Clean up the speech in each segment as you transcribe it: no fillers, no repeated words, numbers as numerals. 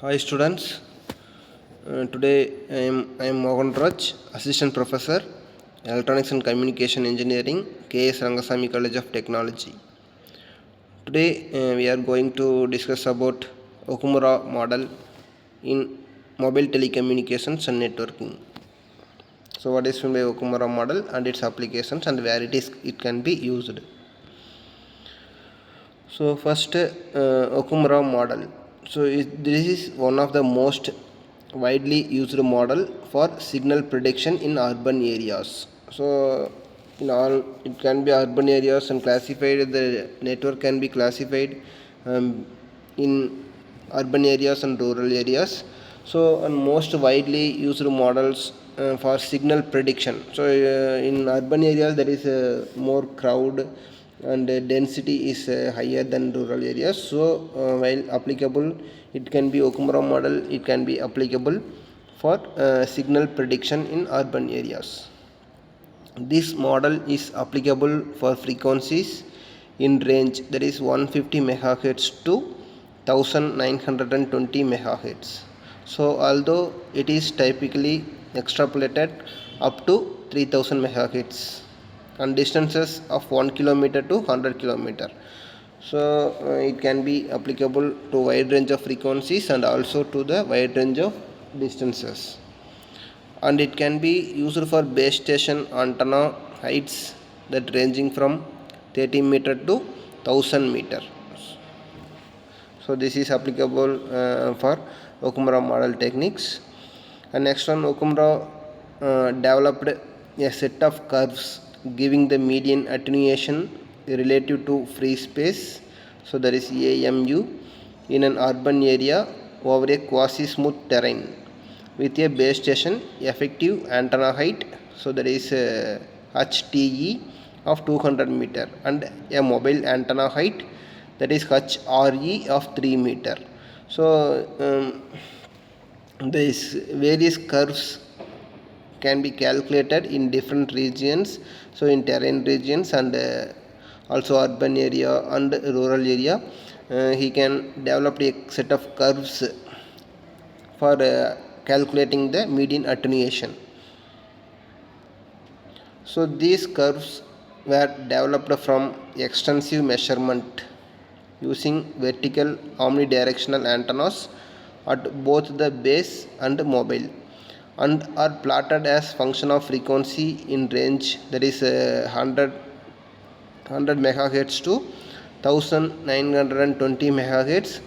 Hi students. Today I am Mohan Raj, Assistant Professor, Electronics and Communication Engineering, K.S.Rangasamy College of Technology. Today we are going to discuss about Okumura model in mobile telecommunications and networking. So what is meant by Okumura model and its applications and where it can be used. So first, Okumura model. This is one of the most widely used model for signal prediction in urban areas. So in all, it can be urban areas and classified. The network can be classified in urban areas and rural areas. So and most widely used models for signal prediction. So in urban areas there is more crowd and density is higher than rural areas. So while applicable, it can be Okumura model. It can be applicable for signal prediction in urban areas. This model is applicable for frequencies in range that is 150 megahertz to 1920 megahertz. So although it is typically extrapolated up to 3000 megahertz and distances of 1 kilometer to 100 kilometer. So it can be applicable to wide range of frequencies and also to the wide range of distances, and it can be used for base station antenna heights that ranging from 30 meter to 1000 meter. So this is applicable for Okumura model techniques. And next one, Okumura developed a set of curves giving the median attenuation relative to free space, so that is AMU, in an urban area over a quasi smooth terrain with a base station effective antenna height, so that is HTE of 200 meter, and a mobile antenna height, that is HRE of 3 meter. So these various curves can be calculated in different regions, so in terrain regions and also urban area and rural area. He can develop a set of curves for calculating the median attenuation. So these curves were developed from extensive measurement using vertical omnidirectional antennas at both the base and mobile, and are plotted as function of frequency in range that is 100 megahertz to 1920 megahertz,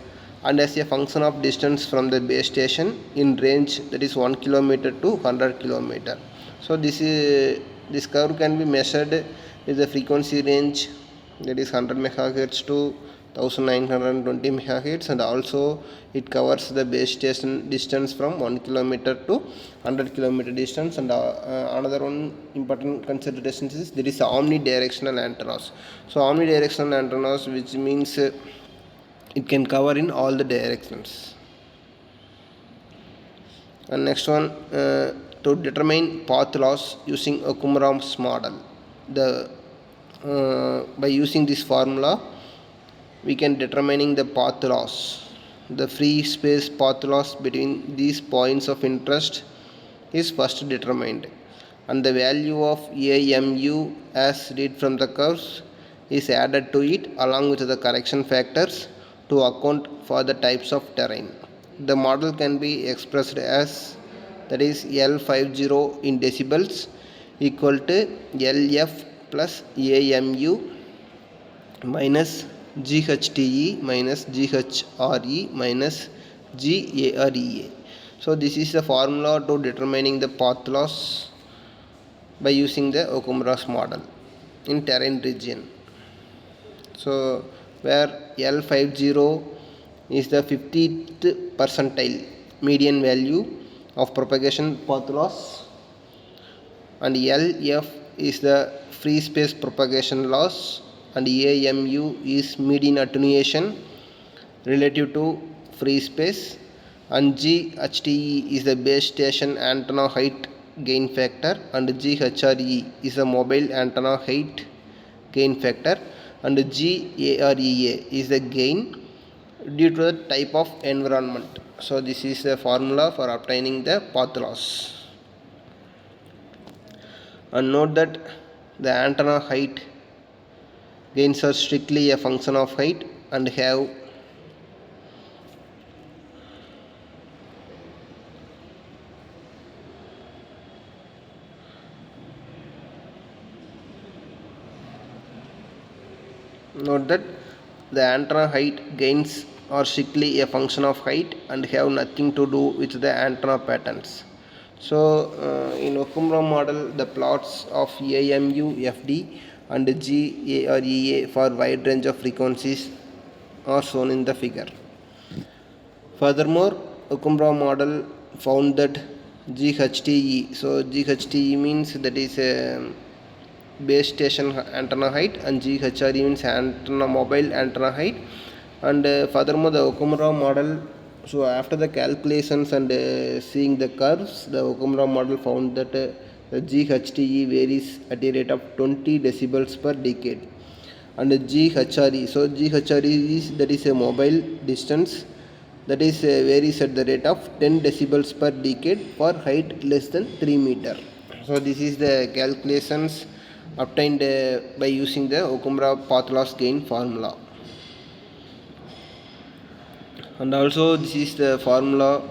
and as a function of distance from the base station in range that is 1 kilometer to 100 kilometer. So this curve can be measured with the frequency range that is 100 megahertz to 1920 megahertz, and also it covers the base station distance from 1 kilometer to 100 kilometer distance. And another one important consideration is there is omnidirectional antennas. So omnidirectional antennas, which means it can cover in all the directions. And next one, to determine path loss using Okumura's model. By using this formula, we can determining the path loss. The free space path loss between these points of interest is first determined, and the value of AMU as read from the curves is added to it along with the correction factors to account for the types of terrain. The model can be expressed as, that is L50 in decibels equal to LF plus AMU minus GHTE minus GHRE minus GAREA. So this is the formula to determining the path loss by using the Okumura's model in terrain region. So where L50 is the 50th percentile median value of propagation path loss, and LF is the free space propagation loss, and AMU is median attenuation relative to free space, and GHTE is the base station antenna height gain factor, and GHRE is the mobile antenna height gain factor, and GAREA is the gain due to the type of environment. So this is the formula for obtaining the path loss. And note that the antenna height gains are strictly a function of height and have note that the antenna height gains are strictly a function of height and have nothing to do with the antenna patterns. So in Okumura model, the plots of AMU, FD and GA or EA for wide range of frequencies are shown in the figure. Furthermore, Okumura model found that GHTE, so GHTE means that is a base station antenna height, and GHRE means antenna mobile antenna height. And furthermore, the Okumura model, so after the calculations and seeing the curves, the Okumura model found that the GHTE varies at a rate of 20 decibels per decade. And GHRE, so GHRE is that is a mobile distance that is varies at the rate of 10 decibels per decade for height less than 3 meter. So this is the calculations obtained by using the Okumura path loss gain formula. And also this is the formula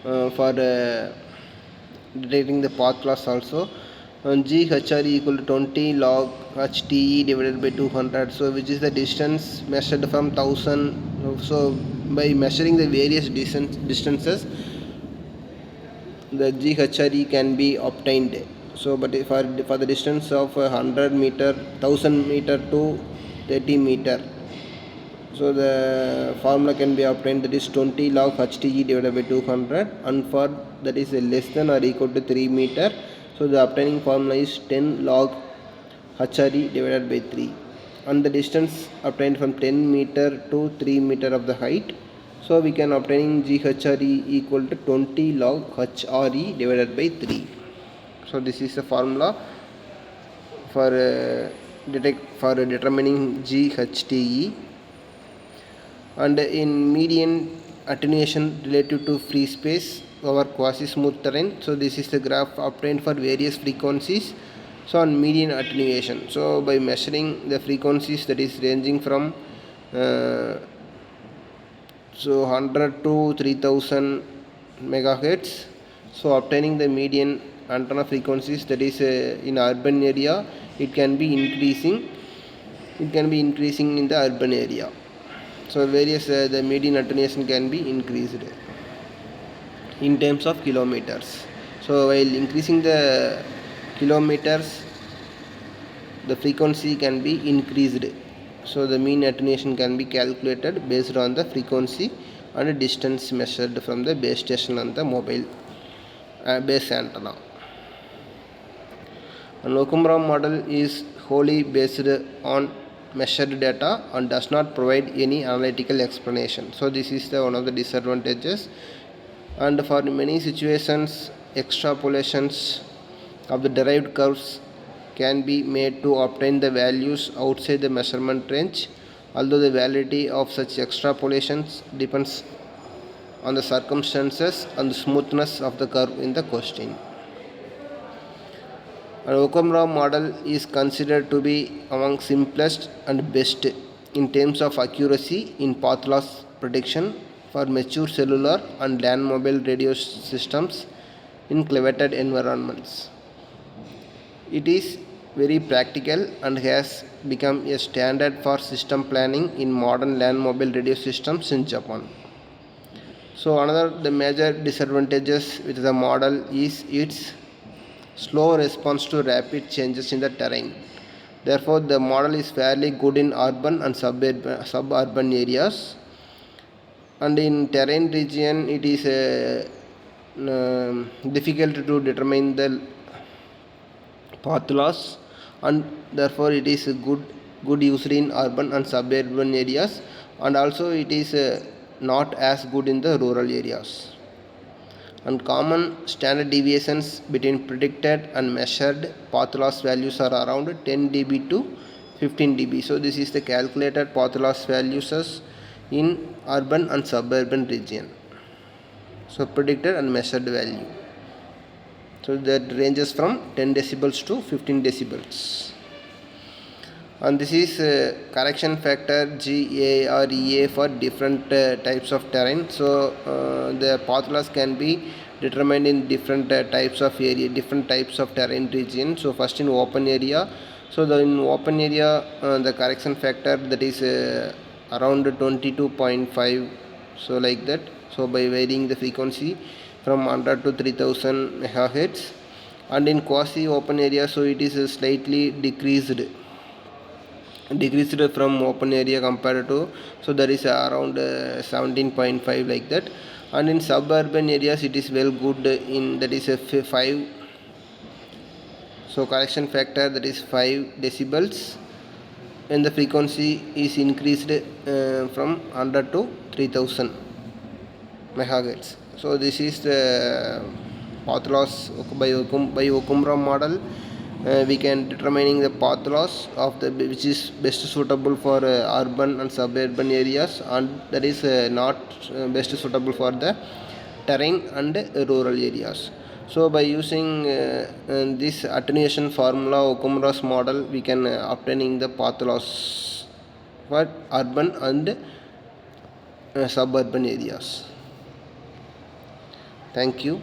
for detecting the path loss also. And GHR equal to 20 log HTE divided by 200, so which is the distance measured from 1000. So by measuring the various distances, the GHRE can be obtained. So but for the distance of 100 meter, 1000 meter to 30 meter, so the formula can be obtained, that is 20 log HTE divided by 200, and for that is less than or equal to 3 meter, so the obtaining formula is 10 log HRE divided by 3, and the distance obtained from 10 meter to 3 meter of the height, so we can obtaining GHRE equal to 20 log HRE divided by 3. So this is the formula for determining GHTE. And in median attenuation relative to free space over quasi-smooth terrain, so this is the graph obtained for various frequencies. So on median attenuation, so by measuring the frequencies that is ranging from 100 to 3000 megahertz, so obtaining the median antenna frequencies, that is in urban area, it can be increasing in the urban area. So various the median attenuation can be increased in terms of kilometers. So while increasing the kilometers, the frequency can be increased. So the mean attenuation can be calculated based on the frequency and distance measured from the base station and the mobile base antenna. An Okumura model is wholly based on measured data and does not provide any analytical explanation. So this is one of the disadvantages, and for many situations extrapolations of the derived curves can be made to obtain the values outside the measurement range, although the validity of such extrapolations depends on the circumstances and the smoothness of the curve in the question. An Okumura model is considered to be among simplest and best in terms of accuracy in path loss prediction for mature cellular and land mobile radio systems in cleavated environments. It is very practical and has become a standard for system planning in modern land mobile radio systems in Japan. So another the major disadvantages with the model is its slow response to rapid changes in the terrain. Therefore, the model is fairly good in urban and suburban areas, and in terrain region it is difficult to determine the path loss, and therefore it is good used in urban and suburban areas, and also it is not as good in the rural areas. And common standard deviations between predicted and measured path loss values are around 10 dB to 15 dB. So this is the calculated path loss values in urban and suburban region. So predicted and measured value. So that ranges from 10 decibels to 15 decibels. And this is correction factor GA or EA for different types of terrain. So the path loss can be determined in different types of area, different types of terrain region. So first in open area, so in open area the correction factor that is around 22.5, so like that. So by varying the frequency from 100 to 3000 megahertz. And in quasi open area, so it is slightly decreased from open area compared to, so there is around 17.5 like that. And in suburban areas it is well good in, that is a 5, so correction factor that is 5 decibels when the frequency is increased from 100 to 3000 megahertz. So this is the path loss by Okumura model. We can determining the path loss of the which is best suitable for urban and suburban areas, and that is not best suitable for the terrain and rural areas. So by using this attenuation formula, Okumura's model, we can obtaining the path loss for urban and suburban areas. Thank you.